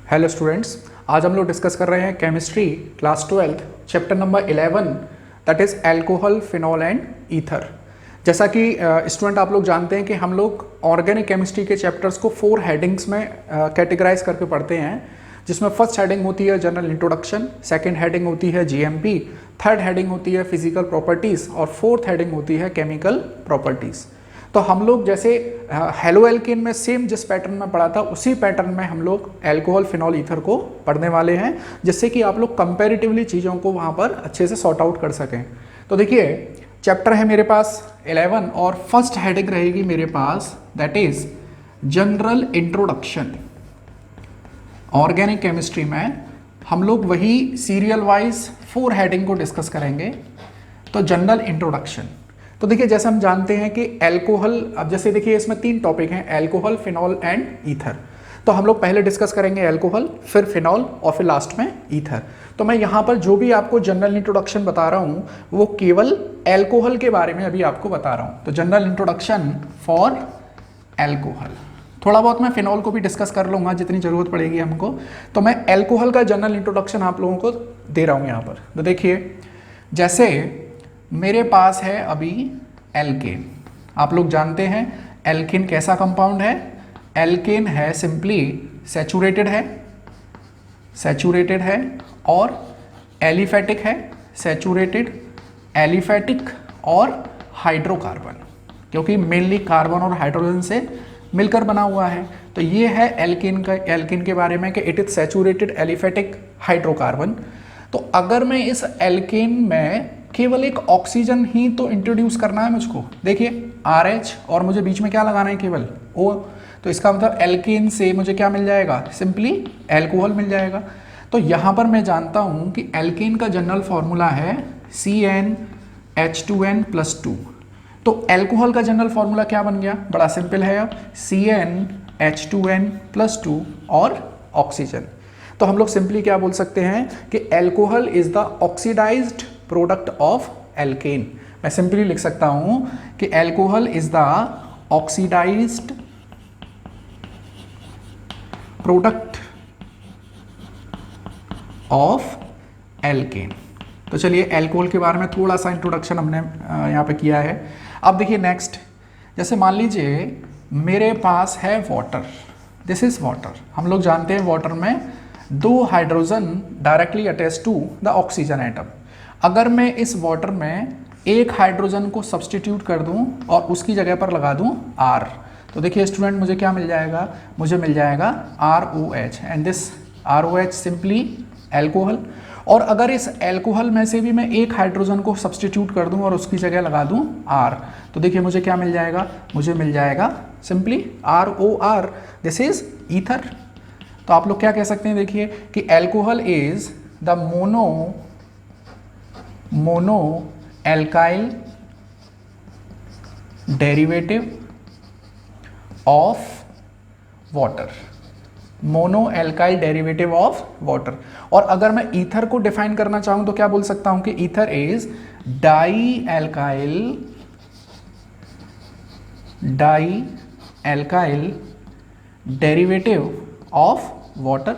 Hello students, आज हम लोग डिस्कस कर रहे हैं chemistry class 12 chapter number 11 that is alcohol, phenol and ether. जैसा कि स्टूडेंट आप लोग जानते हैं कि हम लोग ऑर्गेनिक केमिस्ट्री के चैप्टर्स को 4 हेडिंग्स में कैटेगराइज करके पढ़ते हैं, जिसमें फर्स्ट हेडिंग होती है जनरल इंट्रोडक्शन, सेकंड हेडिंग होती है जीएमपी, थर्ड हेडिंग होती है फिजिकल प्रॉपर्टीज़ और फोर्थ हेडिंग होती है केमिकल प्रॉपर्टीज़। तो हम लोग जैसे हेलो एल्केन में सेम जिस पैटर्न में पढ़ा था उसी पैटर्न में हम लोग अल्कोहल, फिनॉल, ईथर को पढ़ने वाले हैं, जिससे कि आप लोग कंपैरेटिवली चीज़ों को वहाँ पर अच्छे से सॉर्ट आउट कर सकें। तो देखिए चैप्टर है मेरे पास 11 और फर्स्ट हेडिंग रहेगी मेरे पास that is general introduction. Organic chemistry में हम लोग वही सीरियल वाइज 4 हेडिंग को डिस्कस करेंगे। तो जनरल इंट्रोडक्शन, तो देखिए जैसे हम जानते हैं कि अल्कोहल, अब जैसे देखिए इसमें 3 टॉपिक हैं, अल्कोहल, फिनॉल एंड ईथर। तो हम लोग पहले डिस्कस करेंगे अल्कोहल, फिर फिनॉल और फिर लास्ट में ईथर। तो मैं यहाँ पर जो भी आपको जनरल इंट्रोडक्शन बता रहा हूँ वो केवल अल्कोहल के बारे में अभी आपको बता रहा हूँ। तो जनरल इंट्रोडक्शन फॉर अल्कोहल, थोड़ा बहुत मैं फिनॉल को भी डिस्कस कर लूँगा जितनी ज़रूरत पड़ेगी हमको। तो मैं अल्कोहल का जनरल इंट्रोडक्शन आप लोगों को दे रहा हूँ यहाँ पर। तो देखिए जैसे मेरे पास है अभी एल्केन, आप लोग जानते हैं एल्केन कैसा कंपाउंड है। एल्केन है सिंपली सैचुरेटेड है और एलिफेटिक है, सैचुरेटेड, एलिफेटिक और हाइड्रोकार्बन, क्योंकि मेनली कार्बन और हाइड्रोजन से मिलकर बना हुआ है। तो ये है एल्केन का, एल्केन के बारे में कि it is saturated, aliphatic, hydrocarbon. तो अगर मैं इस एल्केन में केवल एक ऑक्सीजन ही तो इंट्रोड्यूस करना है मुझको, देखिए RH और मुझे बीच में क्या लगाना है, केवल O। तो इसका मतलब एल्केन से मुझे क्या मिल जाएगा, सिंपली अल्कोहल मिल जाएगा। तो यहाँ पर मैं जानता हूँ कि एल्केन का जनरल फॉर्मूला है CnH2n+2। तो अल्कोहल का जनरल फॉर्मूला क्या बन गया, बड़ा सिंपल है, अब CnH2n+2 और ऑक्सीजन। तो हम लोग सिंपली क्या बोल सकते हैं कि alcohol is the oxidised product of alkane. मैं सिंपली लिख सकता हूं कि alcohol is the oxidised product of alkane. तो चलिए अल्कोहल के बारे में थोड़ा सा इंट्रोडक्शन हमने यहाँ पे किया है। अब देखिए नेक्स्ट, जैसे मान लीजिए मेरे पास है वाटर, दिस इज वाटर। हम लोग जानते हैं वाटर में 2 hydrogen directly attach to the oxygen atom. अगर मैं इस वाटर में एक हाइड्रोजन को सब्सटीट्यूट कर दूं और उसकी जगह पर लगा दूं R, तो देखिए स्टूडेंट मुझे क्या मिल जाएगा, मुझे मिल जाएगा ROH and this ROH simply alcohol. और अगर इस अल्कोहल में से भी मैं एक हाइड्रोजन को सब्सटीट्यूट कर दूं और उसकी जगह लगा दूं R, तो देखिए मुझे क्या मिल जाएगा, मुझे मिल जाएगा simply ROR, this is ether. तो आप लोग क्या कह सकते हैं, देखिए कि alcohol is the mono alkyl derivative of water, mono alkyl derivative of water. और अगर मैं ईथर को डिफाइन करना चाहूं तो क्या बोल सकता हूं कि ether is di alkyl derivative of water.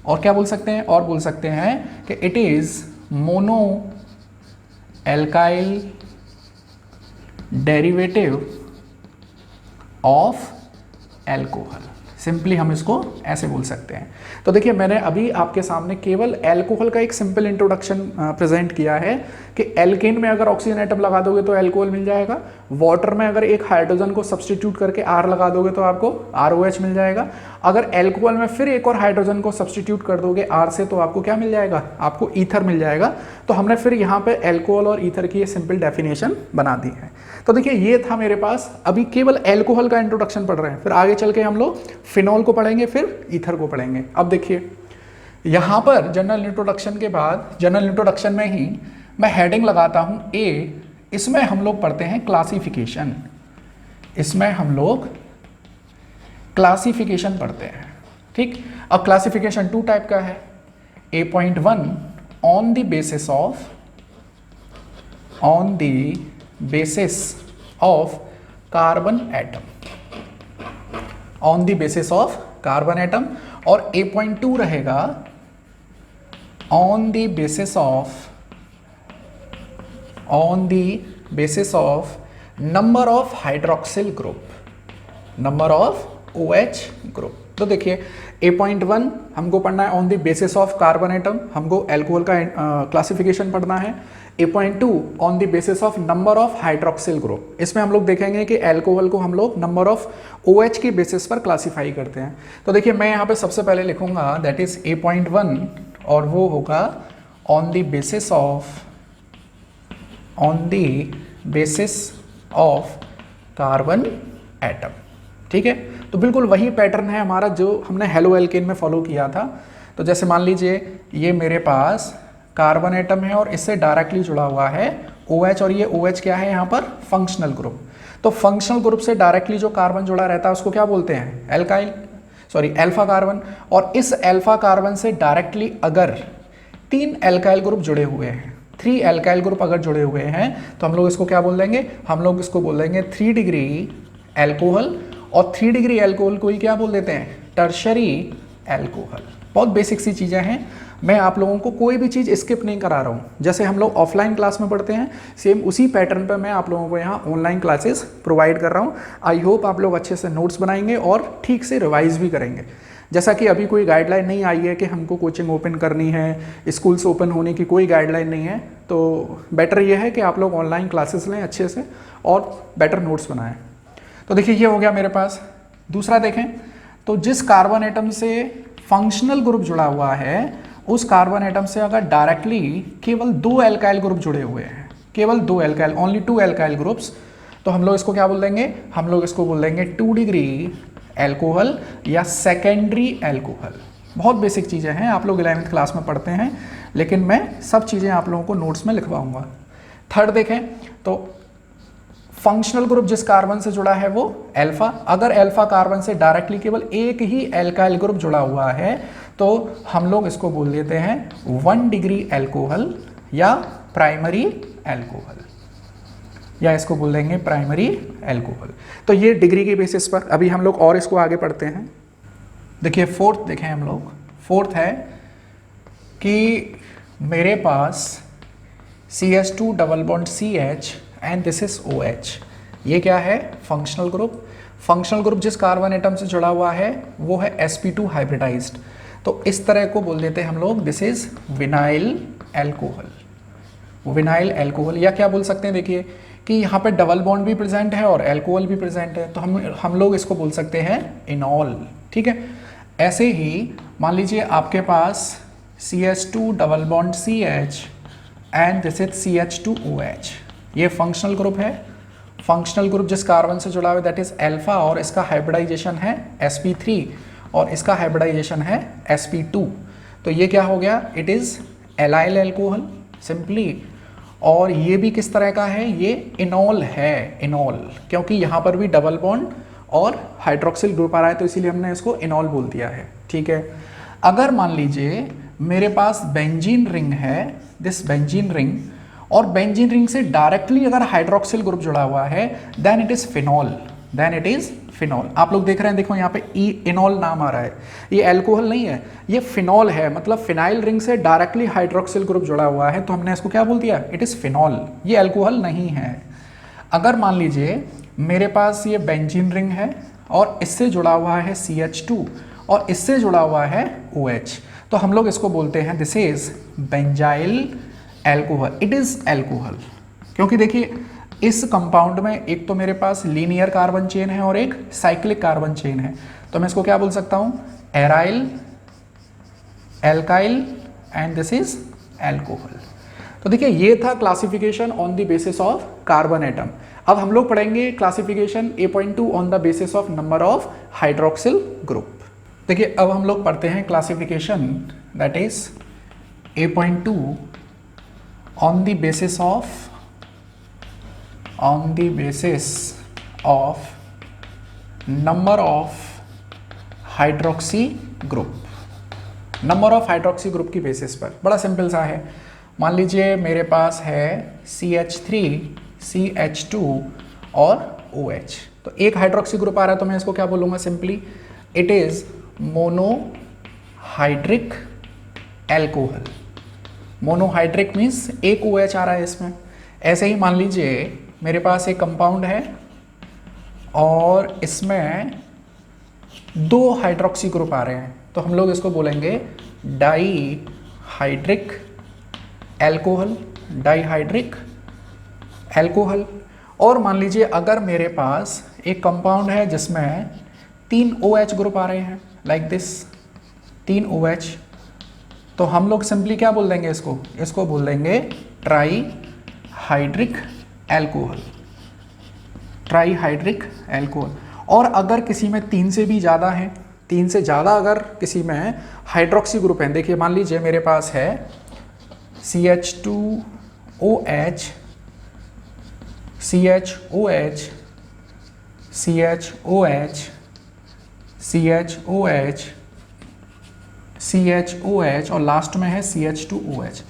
और क्या बोल सकते हैं, और बोल सकते हैं कि it is mono alkyl derivative of alcohol. Simply हम इसको ऐसे बोल सकते हैं। तो देखिए मैंने अभी आपके सामने केवल अल्कोहल का एक सिंपल इंट्रोडक्शन प्रेजेंट किया है कि एल्केन में अगर ऑक्सीजन एटम लगा दोगे तो अल्कोहल मिल जाएगा, वाटर में अगर एक हाइड्रोजन को सब्सटीट्यूट करके R लगा दोगे तो आपको ROH मिल जाएगा, अगर अल्कोहल में फिर एक और हाइड्रोजन को सब्सटीट्यूट कर दोगे R से तो आपको क्या मिल जाएगा, आपको ईथर मिल जाएगा। तो हमने फिर यहाँ पे अल्कोहल और ईथर की ये सिंपल डेफिनेशन बना दी है। तो देखिए ये था मेरे पास, अभी केवल अल्कोहल का इंट्रोडक्शन पढ़ रहे हैं, फिर आगे चल के हम लोग फिनॉल को पढ़ेंगे, फिर ईथर को पढ़ेंगे। अब देखिए यहाँ पर जनरल इंट्रोडक्शन के बाद, जनरल इंट्रोडक्शन में ही मैं हेडिंग लगाता हूँ A। इसमें हम लोग पढ़ते हैं क्लासिफिकेशन, इसमें हम लोग क्लासिफिकेशन पढ़ते हैं, ठीक। अब क्लासिफिकेशन 2 टाइप का है। A.1 on the basis of carbon atom. On the basis of carbon atom, और A.2 रहेगा on the basis of number of hydroxyl group, number of OH group. तो देखिए A.1 हमको पढ़ना है on the basis of carbon atom, हमको alcohol का classification पढ़ना है। A.2 on the basis of number of hydroxyl group, इसमें हम लोग देखेंगे कि एल्कोहल को हम लोग नंबर ऑफ OH के बेसिस पर क्लासीफाई करते हैं। तो देखिए मैं यहाँ पे सबसे पहले लिखूंगा दैट इज A.1, और वो होगा on the basis of carbon atom. ठीक है, तो बिल्कुल वही पैटर्न है हमारा जो हमने हेलो एल्केन में फॉलो किया था। तो जैसे मान लीजिए ये मेरे पास कार्बन एटम है और इससे डायरेक्टली जुड़ा हुआ है OH, और ये OH क्या है यहाँ पर, फंक्शनल ग्रुप। तो फंक्शनल ग्रुप से डायरेक्टली जो कार्बन जुड़ा रहता है उसको क्या बोलते हैं, अल्फा कार्बन। और इस अल्फा कार्बन से डायरेक्टली अगर 3 एल्काइल ग्रुप जुड़े हुए हैं, 3 एल्काइल ग्रुप अगर जुड़े हुए हैं, तो हम लोग इसको क्या बोल देंगे, हम लोग इसको बोल देंगे 3 डिग्री एल्कोहल, और 3 डिग्री एल्कोहल को ही क्या बोल देते हैं, टर्शरी एल्कोहल। बहुत बेसिक सी चीज़ें हैं, मैं आप लोगों को कोई भी चीज़ स्किप नहीं करा रहा हूँ। जैसे हम लोग ऑफलाइन क्लास में पढ़ते हैं, सेम उसी पैटर्न पर मैं आप लोगों को यहाँ ऑनलाइन क्लासेस प्रोवाइड कर रहा हूँ। आई होप आप लोग अच्छे से नोट्स बनाएंगे और ठीक से रिवाइज भी करेंगे। जैसा कि अभी कोई गाइडलाइन नहीं आई है कि हमको कोचिंग ओपन करनी है, स्कूल्स ओपन होने की कोई गाइडलाइन नहीं है, तो बेटर ये है कि आप लोग ऑनलाइन क्लासेस लें अच्छे से और बेटर नोट्स बनाएं। तो देखिए ये हो गया मेरे पास। दूसरा देखें तो जिस कार्बन एटम से फंक्शनल ग्रुप जुड़ा हुआ है, उस कार्बन एटम से अगर डायरेक्टली केवल 2 एल्काइल ग्रुप जुड़े हुए हैं, केवल 2 एल्काइल, ओनली 2 एल्काइल ग्रुप्स, तो हम लोग इसको क्या बोल देंगे, हम लोग इसको बोल देंगे 2 डिग्री एल्कोहल या सेकेंडरी एल्कोहल। बहुत बेसिक चीज़ें हैं, आप लोग 11वीं क्लास में पढ़ते हैं, लेकिन मैं सब चीज़ें आप लोगों को नोट्स में लिखवाऊंगा। थर्ड देखें तो फंक्शनल ग्रुप जिस कार्बन से जुड़ा है वो अल्फा, अगर अल्फा कार्बन से डायरेक्टली केवल एक ही एल्काइल ग्रुप जुड़ा हुआ है तो हम लोग इसको बोल देते हैं 1 डिग्री एल्कोहल या प्राइमरी एल्कोहल, या इसको बोल देंगे प्राइमरी एल्कोहल। तो ये डिग्री के बेसिस पर अभी हम लोग और इसको आगे पढ़ते हैं। देखिए फोर्थ देखें हम लोग, फोर्थ है कि मेरे पास CH2 double bond CH and this is OH। ये क्या है, फंक्शनल ग्रुप। फंक्शनल ग्रुप जिस कार्बन एटम से जुड़ा हुआ है वो है sp2 हाइब्रिडाइज्ड। तो इस तरह को बोल देते हैं हम लोग this is vinyl alcohol, vinyl alcohol. या क्या बोल सकते हैं, देखिए कि यहाँ पे डबल बॉन्ड भी प्रेजेंट है और एल्कोहल भी प्रेजेंट है, तो हम लोग इसको बोल सकते हैं इनॉल। ठीक है, ऐसे ही मान लीजिए आपके पास CH2 double bond CH and this is CH2OH। ये फंक्शनल ग्रुप है। फंक्शनल ग्रुप जिस कार्बन से जुड़ा हुआ है दैट इज अल्फा, और इसका हाइब्रिडाइजेशन है sp3 और इसका हाइब्रिडाइजेशन है sp2। तो ये क्या हो गया, it is allyl alcohol simply. और ये भी किस तरह का है, ये इनॉल है, इनॉल, क्योंकि यहाँ पर भी डबल बॉन्ड और हाइड्रोक्सिल ग्रुप आ रहा है तो इसीलिए हमने इसको इनॉल बोल दिया है। ठीक है, अगर मान लीजिए मेरे पास बेंजीन रिंग है, दिस बेंजीन रिंग, और बेंजीन रिंग से डायरेक्टली अगर हाइड्रोक्सिल ग्रुप जुड़ा हुआ है then it is phenol, then it is phenol. आप लोग देख रहे हैं, देखो यहाँ पे इनॉल नाम आ रहा है, ये एल्कोहल नहीं है, ये फिनॉल है, मतलब फिनाइल रिंग से डायरेक्टली हाइड्रोक्सिल ग्रुप जुड़ा हुआ है तो हमने इसको क्या बोल दिया, इट इज फिनॉल, ये एल्कोहल नहीं है। अगर मान लीजिए मेरे पास ये बेंजीन रिंग है और इससे जुड़ा हुआ है CH2 और इससे जुड़ा हुआ है OH, तो हम लोग इसको बोलते हैं this is benzyl alcohol, it is alcohol. क्योंकि देखिए इस कंपाउंड में एक तो मेरे पास लीनियर कार्बन चेन है और एक साइक्लिक कार्बन चेन है, तो मैं इसको क्या बोल सकता हूं, aryl, alkyl and this is alcohol. तो देखिए ये था classification on the basis of carbon atom. अब हम लोग पढ़ेंगे classification A.2 on the basis of number of hydroxyl group. देखिए अब हम लोग पढ़ते हैं classification that is A.2 on the basis of number of hydroxy group, number of hydroxy group की बेसिस पर। बड़ा सिंपल सा है, मान लीजिए मेरे पास है CH3, CH2 और OH। तो एक हाइड्रोक्सी ग्रुप आ रहा है तो मैं इसको क्या बोलूँगा simply, it is monohydric alcohol. Monohydric means एक OH आ रहा है इसमें। ऐसे ही मान लीजिए मेरे पास एक कंपाउंड है और इसमें 2 हाइड्रोक्सी ग्रुप आ रहे हैं, तो हम लोग इसको बोलेंगे डाईहाइड्रिक एल्कोहल, डाईहाइड्रिक एल्कोहल। और मान लीजिए अगर मेरे पास एक कंपाउंड है जिसमें 3 OH ग्रुप आ रहे हैं, लाइक दिस 3 OH, तो हम लोग सिंपली क्या बोल देंगे इसको बोल देंगे ट्राईहाइड्रिक एल्कोहल, ट्राईहाइड्रिक एल्कोहल। और अगर किसी में 3 से भी ज़्यादा है, 3 से ज़्यादा अगर किसी में हाइड्रोक्सी ग्रुप है, देखिए मान लीजिए मेरे पास है CH2OH, CHOH, CHOH, CHOH, CHOH और लास्ट में है CH2OH।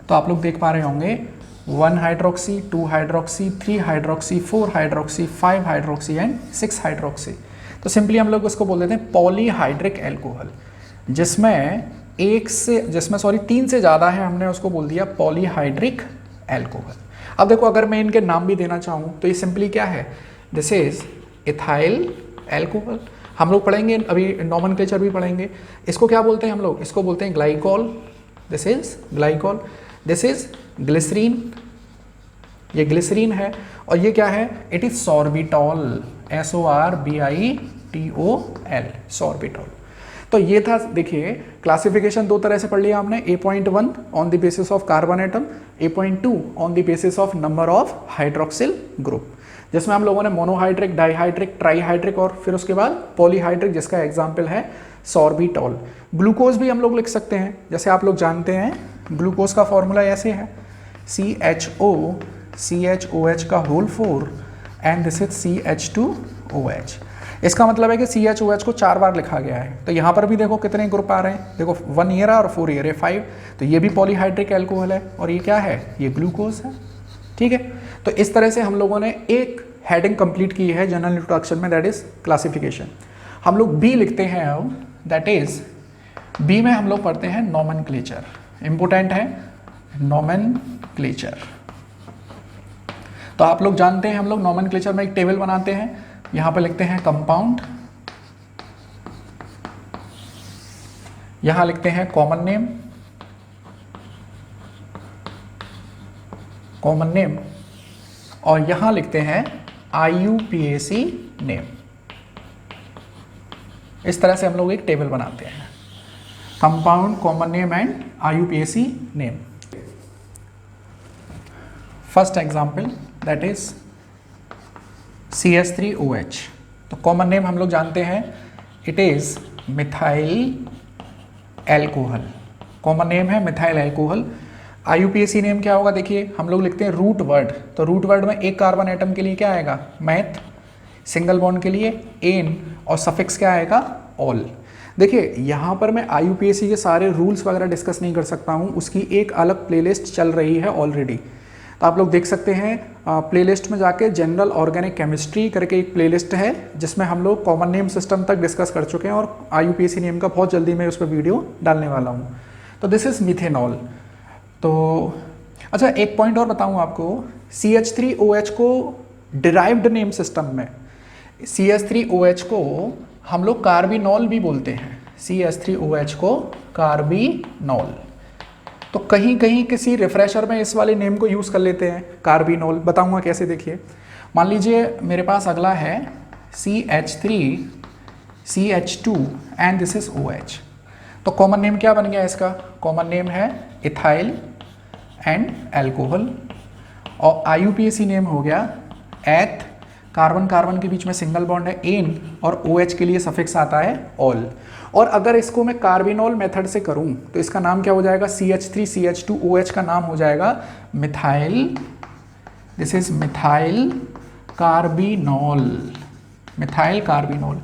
तो आप लोग देख पा रहे होंगे 1 hydroxy, 2 hydroxy, 3 hydroxy, 4 hydroxy, 5 hydroxy and 6 hydroxy. तो सिंपली हम लोग उसको बोल देते हैं पॉलीहाइड्रिक एल्कोहल। जिसमें 3 से ज़्यादा है, हमने उसको बोल दिया पॉलीहाइड्रिक एल्कोहल। अब देखो अगर मैं इनके नाम भी देना चाहूँ तो ये सिंपली क्या है, दिस इज इथाइल एल्कोहल। हम लोग पढ़ेंगे अभी, नॉमेनक्लेचर भी पढ़ेंगे। इसको क्या बोलते हैं हम लोग, इसको बोलते हैं glycol, this is glycol. This is glycerine, ये ग्लिसरीन है। और ये क्या है, it is sorbitol, SORBITOL, sorbitol. तो ये था, देखिए क्लासिफिकेशन 2 तरह से पढ़ लिया हमने, A.1 on the basis of carbon atom, A.2 on the basis of number of hydroxyl group, जिसमें हम लोगों ने मोनोहाइड्रिक, डाईहाइड्रिक, ट्राईहाइड्रिक और फिर उसके बाद पॉलीहाइड्रिक, जिसका एग्जाम्पल है सॉर्बिटॉल। ग्लूकोज भी हम लोग लिख सकते हैं, जैसे आप लोग जानते हैं ग्लूकोज का फॉर्मूला ऐसे है CHOH का whole 4 and this is CH2OH। इसका मतलब है कि CHOH को 4 बार लिखा गया है। तो यहाँ पर भी देखो कितने ग्रुप आ रहे हैं, देखो 1 ईयर और 4 ईयर है 5। तो ये भी पॉलीहाइड्रिक एल्कोहल है और ये क्या है, ये ग्लूकोज है। ठीक है, तो इस तरह से हम लोगों ने एक हेडिंग कंप्लीट की है जनरल इंट्रोडक्शन में, दैट इज क्लासिफिकेशन। हम लोग बी लिखते हैं अब, दैट इज बी में हम लोग पढ़ते हैं नॉमेनक्लेचर। इंपोर्टेंट है नॉमेनक्लेचर। तो आप लोग जानते हैं हम लोग नॉमेनक्लेचर में एक टेबल बनाते हैं, यहां पे लिखते हैं कंपाउंड, यहां लिखते हैं कॉमन नेम, कॉमन नेम, और यहां लिखते हैं IUPAC नेम। इस तरह से हम लोग एक टेबल बनाते हैं, compound, common name and IUPAC name. First example that is CH3OH। तो कॉमन नेम हम लोग जानते हैं, it is methyl alcohol, common name है मिथाइल एल्कोहल। IUPAC नेम क्या होगा, देखिए हम लोग लिखते हैं रूट वर्ड। तो रूट वर्ड में एक कार्बन एटम के लिए क्या आएगा, मैथ, सिंगल बॉन्ड के लिए एन, और सफिक्स क्या आएगा, ऑल। देखिए यहाँ पर मैं IUPAC के सारे रूल्स वगैरह डिस्कस नहीं कर सकता हूँ, उसकी एक अलग प्लेलिस्ट चल रही है ऑलरेडी। तो आप लोग देख सकते हैं प्लेलिस्ट में जाके, जनरल ऑर्गेनिक केमिस्ट्री करके एक प्लेलिस्ट है जिसमें हम लोग कॉमन नेम सिस्टम तक डिस्कस कर चुके हैं, और IUPAC नेम का बहुत जल्दी मैं उस पर वीडियो डालने वाला हूँ। तो दिस इज मिथेनॉल। तो अच्छा एक पॉइंट और बताऊँ आपको, CH3OH को डिराइव्ड नेम सिस्टम में CH3OH को हम लोग कार्बिनॉल भी बोलते हैं, CH3OH को कार्बिनॉल। तो कहीं कहीं किसी रिफ्रेशर में इस वाले नेम को यूज़ कर लेते हैं, कार्बिनॉल। बताऊंगा कैसे, देखिए मान लीजिए मेरे पास अगला है CH3, CH2 and this is OH। तो कॉमन नेम क्या बन गया इसका, कॉमन नेम है इथाइल एंड एल्कोहल, और IUPAC नेम हो गया एथ, कार्बन कार्बन के बीच में सिंगल बॉन्ड है एन, और OH के लिए सफिक्स आता है ऑल। और अगर इसको मैं कार्बिनॉल मेथड से करूं तो इसका नाम क्या हो जाएगा, CH3 CH2OH का नाम हो जाएगा methyl, this is methyl carbinol, methyl carbinol.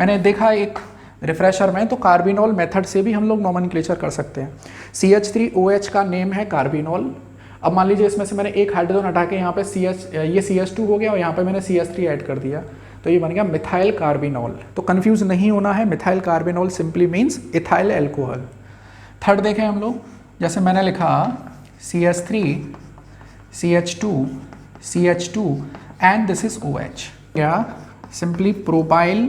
मैंने देखा एक रिफ्रेशर में, तो कार्बिनॉल मेथड से भी हम लोग नॉमेनक्लेचर कर सकते हैं। CH3OH का नेम है कार्बिनॉल। अब मान लीजिए इसमें से मैंने एक हाइड्रोजन हटा के यहाँ पे ये CH2 हो गया और यहाँ पे मैंने CH3 ऐड कर दिया, तो ये बन गया मिथाइल कार्बिनॉल। तो कंफ्यूज नहीं होना है, methyl carbinol simply means ethyl alcohol. Third देखें हम लोग, जैसे मैंने लिखा CH3 CH2 CH2 and this is OH, क्या सिंपली प्रोपाइल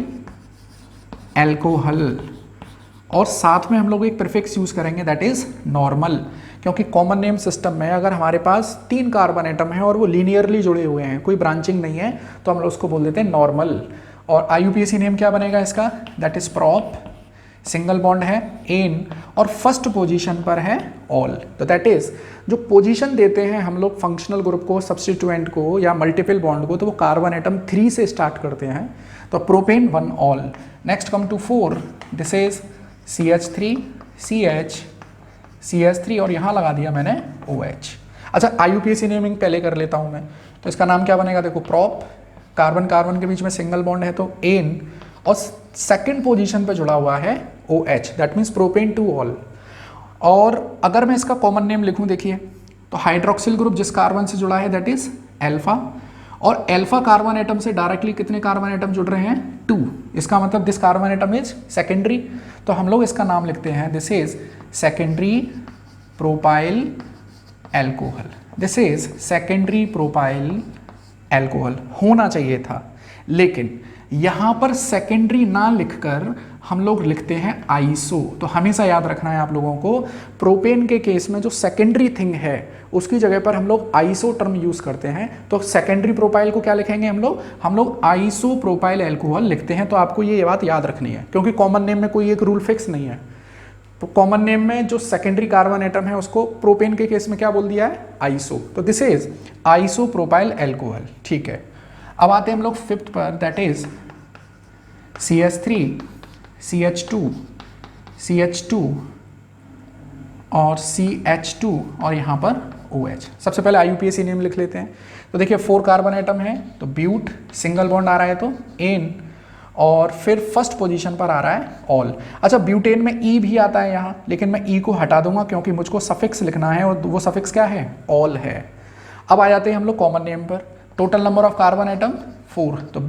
एल्कोहल, और साथ में हम लोग एक प्रीफिक्स यूज करेंगे दैट इज नॉर्मल, क्योंकि कॉमन नेम सिस्टम में अगर हमारे पास 3 कार्बन एटम है और वो लीनियरली जुड़े हुए हैं, कोई ब्रांचिंग नहीं है, तो हम लोग उसको बोल देते हैं नॉर्मल। और IUPAC नेम क्या बनेगा इसका, that is prop, single bond है एन, और फर्स्ट पोजीशन पर है ऑल। तो दैट इज जो पोजीशन देते हैं हम लोग फंक्शनल ग्रुप को, सब्स्टिट्यूएंट को या मल्टीपल बॉन्ड को, तो वो कार्बन एटम 3 से स्टार्ट करते हैं। तो propane 1 ol. Next come to 4, this is CH3 CH3 और यहाँ लगा दिया मैंने OH। अच्छा IUPAC नेमिंग पहले कर लेता हूँ मैं, तो इसका नाम क्या बनेगा, देखो प्रॉप, कार्बन कार्बन के बीच में सिंगल बॉन्ड है तो एन, और सेकंड पोजीशन पे जुड़ा हुआ है OH, that means propane 2 all. और अगर मैं इसका कॉमन नेम लिखूं, देखिए तो हाइड्रोक्सिल ग्रुप जिस कार्बन से जुड़ा है दैट इज एल्फा, और एल्फा कार्बन एटम से डायरेक्टली कितने कार्बन एटम जुड़ रहे हैं, 2। इसका मतलब this carbon atom is secondary, तो हम लोग इसका नाम लिखते हैं this is secondary propyl alcohol. This is secondary propyl alcohol होना चाहिए था, लेकिन यहाँ पर सेकेंडरी ना लिखकर हम लोग लिखते हैं आइसो। तो हमेशा याद रखना है आप लोगों को, प्रोपेन के केस में जो सेकेंडरी थिंग है उसकी जगह पर हम लोग आइसो टर्म यूज करते हैं। तो सेकेंडरी प्रोपाइल को क्या लिखेंगे हम लोग आइसो प्रोपाइल एल्कोहल लिखते हैं। तो आपको ये बात याद रखनी है, क्योंकि कॉमन नेम में कोई एक रूल फिक्स नहीं है। कॉमन नेम में जो सेकेंडरी कार्बन एटम है उसको प्रोपेन के केस में क्या बोल दिया है, आइसो। तो this is iso propyl alcohol, ठीक है। अब आते हैं हम लोग 5th पर, that is CH3 CH2 CH2 और CH2 और यहाँ पर OH। सबसे पहले IUPAC नेम लिख लेते हैं। तो देखिए 4 कार्बन एटम है, तो ब्यूट, सिंगल बॉन्ड आ रहा है तो एन, और फिर फर्स्ट पोजीशन पर आ रहा है ऑल। अच्छा ब्यूटेन में ई भी आता है यहाँ, लेकिन मैं ई को हटा दूंगा क्योंकि मुझको सफिक्स लिखना है, और वो सफिक्स क्या है, ऑल है। अब आ जाते हैं हम लोग कॉमन नेम पर। Total number of carbon atom 4, तो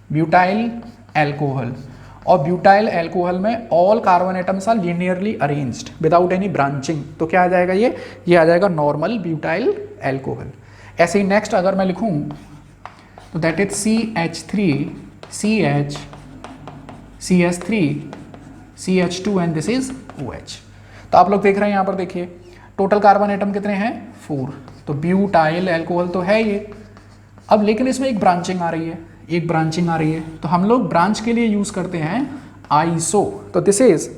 ब्यूटाइल एल्कोहल, और ब्यूटाइल एल्कोहल में all carbon atoms are linearly arranged without any branching. तो क्या आ जाएगा, ये आ जाएगा नॉर्मल ब्यूटाइल एल्कोहल। ऐसे ही नेक्स्ट अगर मैं लिखूं तो that is CH3 CH CH3 CH2 and this is OH। तो आप लोग देख रहे हैं यहाँ पर, देखिए टोटल कार्बन एटम कितने हैं, 4। तो ब्यूटाइल एल्कोहल तो है ये। अब लेकिन इसमें एक ब्रांचिंग आ रही है, तो हम लोग ब्रांच के लिए यूज करते हैं आइसो। तो this is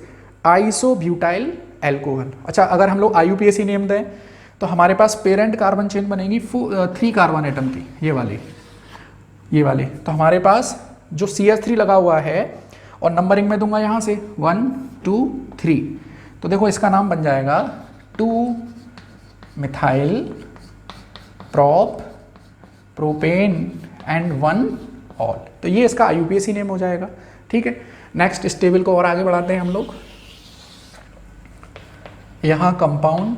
iso butyl alcohol. अच्छा अगर हम लोग IUPAC नेम दें तो हमारे पास पेरेंट कार्बन चेन बनेगी 3 कार्बन एटम की, ये वाली। तो हमारे पास जो CH3 लगा हुआ है, और नंबरिंग में दूंगा यहाँ से 1 2 3, तो देखो इसका नाम बन जाएगा 2 methyl prop propane and 1 all. तो ये इसका IUPAC नेम हो जाएगा, ठीक है। नेक्स्ट इस टेबल को और आगे बढ़ाते हैं हम लोग। यहाँ कंपाउंड,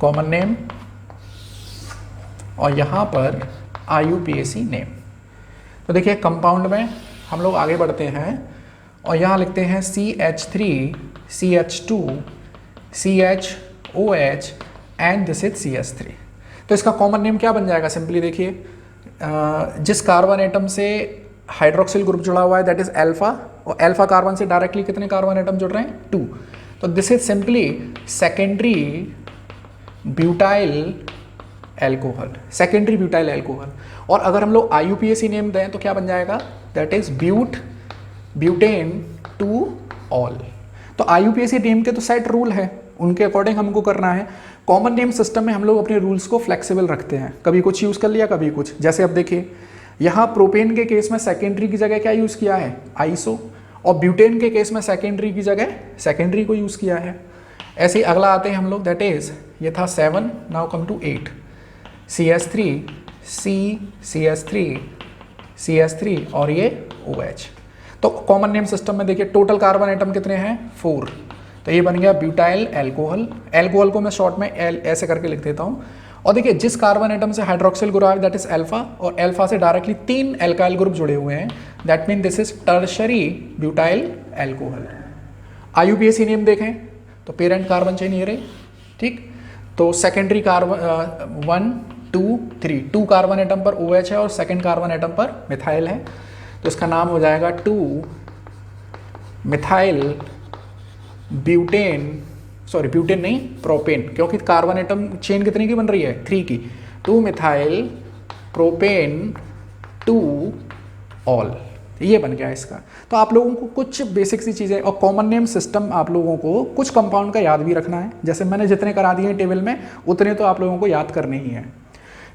कॉमन नेम, और यहाँ पर IUPAC नेम। तो देखिए कंपाउंड में हम लोग आगे बढ़ते हैं और यहाँ लिखते हैं CH3 CH2 CHOH and this is CH3। तो इसका कॉमन नेम क्या बन जाएगा, सिंपली देखिए जिस कार्बन एटम से हाइड्रोक्सिल ग्रुप जुड़ा हुआ है दैट इज अल्फा, और अल्फा कार्बन से डायरेक्टली कितने कार्बन एटम जुड़ रहे हैं, 2। तो this is simply secondary butyl alcohol, और अगर हम लोग IUPAC नेम दें तो क्या बन जाएगा, दैट इज ब्यूटेन 2 ऑल। तो IUPAC नेम के तो सेट रूल है, उनके अकॉर्डिंग हमको करना है। कॉमन नेम सिस्टम में हम लोग अपने रूल्स को फ्लेक्सिबल रखते हैं, कभी कुछ यूज़ कर लिया कभी कुछ। जैसे अब देखिए यहाँ प्रोपेन के केस में सेकेंडरी की जगह क्या यूज़ किया है, आइसो, और ब्यूटेन के केस में सेकेंडरी की जगह सेकेंडरी को यूज़ किया है। ऐसे ही अगला आते हैं हम लोग, दैट इज ये था 7, नाउ कम टू 8, CH3 और ये OH। तो कॉमन नेम सिस्टम में देखिए टोटल कार्बन एटम कितने हैं, 4। तो ये बन गया ब्यूटाइल एल्कोहल को मैं शॉर्ट में ऐसे करके लिख देता हूँ, और देखिए जिस कार्बन एटम से हाइड्रोक्सिल ग्रुप है दैट इज अल्फा, और अल्फा से डायरेक्टली 3 एल्काइल ग्रुप जुड़े हुए हैं, that mean this is tertiary butyl alcohol. IUPAC name देखें तो पेरेंट कार्बन चेन ये रही, ठीक। तो सेकेंडरी कार्बन 1 2 3 2 कार्बन एटम पर OH है और सेकेंड कार्बन एटम पर मिथाइल है, तो इसका नाम हो जाएगा 2 मिथाइल ब्यूटेन, सॉरी ब्यूटेन नहीं प्रोपेन, क्योंकि कार्बन एटम चेन कितनी की बन रही है 3 की, 2 मिथाइल प्रोपेन 2 ऑल, ये बन गया इसका। तो आप लोगों को कुछ बेसिक सी चीज़ें और कॉमन नेम सिस्टम आप लोगों को कुछ कंपाउंड का याद भी रखना है, जैसे मैंने जितने करा दिए टेबल में उतने तो आप लोगों को याद करने ही है,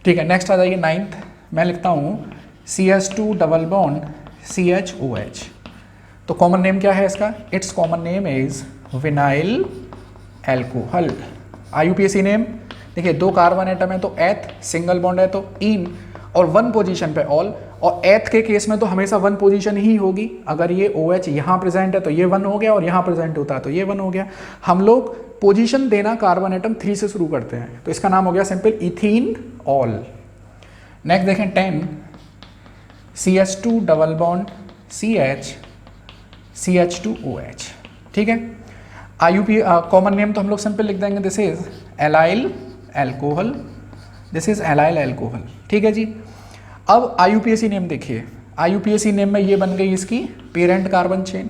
ठीक है। नेक्स्ट आ जाइए 9th, मैं लिखता हूँ CH2 डबल बॉन्ड CHOH। तो कॉमन नेम क्या है इसका, it's common name is vinyl alcohol. IUPAC name देखिए 2 कार्बन एटम है तो एथ, सिंगल बॉन्ड है तो इन, और 1 पोजीशन पे ऑल, और एथ के केस में तो हमेशा 1 पोजीशन ही होगी, अगर ये OH यहाँ प्रेजेंट है तो ये 1 हो गया, और यहाँ प्रेजेंट होता है तो ये 1 हो गया। हम लोग पोजीशन देना कार्बन एटम 3 से शुरू करते हैं, तो इसका नाम हो गया सिंपल इथीन ऑल। नेक्स्ट देखें 10 CH2 डबल बॉन्ड CH2OH, ठीक है। कॉमन नेम तो हम लोग सिंपल लिख देंगे, this is allyl alcohol, this is allyl alcohol, ठीक है जी। अब IUPAC नेम देखिए, IUPAC नेम में ये बन गई इसकी पेरेंट कार्बन चेन।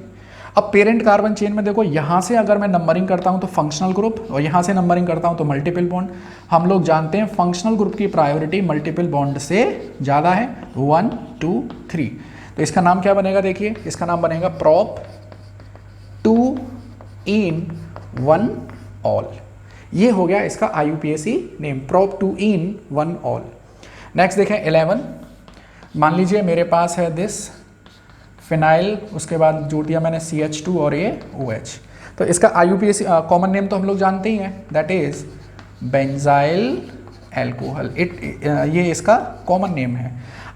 अब पेरेंट कार्बन चेन में देखो यहाँ से अगर मैं नंबरिंग करता हूँ तो फंक्शनल ग्रुप, और यहाँ से नंबरिंग करता हूँ तो मल्टीपल बॉन्ड। हम लोग जानते हैं फंक्शनल ग्रुप की प्रायोरिटी मल्टीपल बॉन्ड से ज़्यादा है, 1 2 3। तो इसका नाम क्या बनेगा, देखिए इसका नाम बनेगा प्रोप 2 इन 1 ऑल। ये हो गया इसका IUPAC नेम, प्रोप 2 इन 1 ऑल। नेक्स्ट देखें 11, मान लीजिए मेरे पास है दिस फिनाइल, उसके बाद जोड़ दिया मैंने CH2 और ये OH। तो इसका IUPAC कॉमन नेम तो हम लोग जानते ही हैं, दैट इज बेंजाइल एल्कोहल। ये इसका कॉमन नेम है।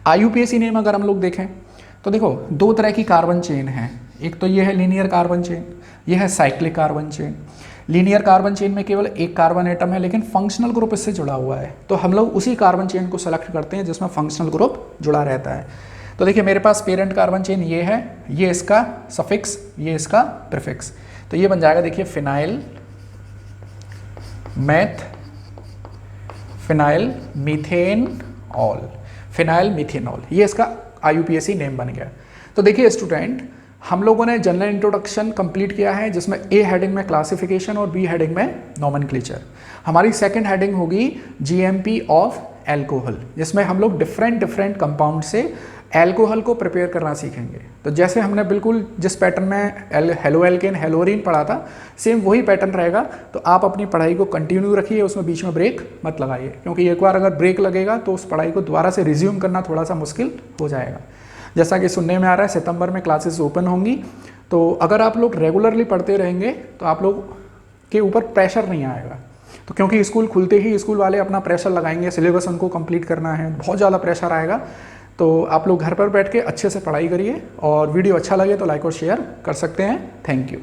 IUPAC नेम अगर हम लोग देखें तो देखो 2 तरह की कार्बन चेन है, एक तो ये है लीनियर कार्बन चेन, ये है cyclic carbon chain. Linear carbon chain में केवल एक कार्बन एटम है लेकिन फंक्शनल ग्रुप इससे जुड़ा हुआ है, तो हम लोग उसी कार्बन चेन को सेलेक्ट करते हैं जिसमें फंक्शनल ग्रुप जुड़ा रहता है। तो देखिए मेरे पास पेरेंट कार्बन चेन ये है, ये इसका सफिक्स, ये इसका प्रीफिक्स, तो ये बन जाएगा देखिए phenyl math phenyl methane all, phenyl methanol, ये इसका IUPAC नेम बन गया। तो देखिए स्टूडेंट, हम लोगों ने जनरल इंट्रोडक्शन कंप्लीट किया है जिसमें A हेडिंग में क्लासिफिकेशन और B हेडिंग में नोमेनक्लेचर। हमारी सेकंड हेडिंग होगी GMP ऑफ एल्कोहल, जिसमें हम लोग डिफरेंट कंपाउंड से एल्कोहल को प्रिपेयर करना सीखेंगे। तो जैसे हमने बिल्कुल जिस पैटर्न में हेलो एल्केन हेलोरिन पढ़ा था, सेम वही पैटर्न रहेगा। तो आप अपनी पढ़ाई को कंटिन्यू रखिए, उसमें बीच में ब्रेक मत लगाइए, क्योंकि एक बार अगर ब्रेक लगेगा तो उस पढ़ाई को दोबारा से रिज्यूम करना थोड़ा सा मुश्किल हो जाएगा। जैसा कि सुनने में आ रहा है सितंबर में क्लासेस ओपन होंगी, तो अगर आप लोग रेगुलरली पढ़ते रहेंगे तो आप लोग के ऊपर प्रेशर नहीं आएगा। तो क्योंकि स्कूल खुलते ही स्कूल वाले अपना प्रेशर लगाएंगे, सिलेबस उनको कंप्लीट करना है, बहुत ज़्यादा प्रेशर आएगा। तो आप लोग घर पर बैठ के अच्छे से पढ़ाई करिए, और वीडियो अच्छा लगे तो लाइक और शेयर कर सकते हैं। Thank you.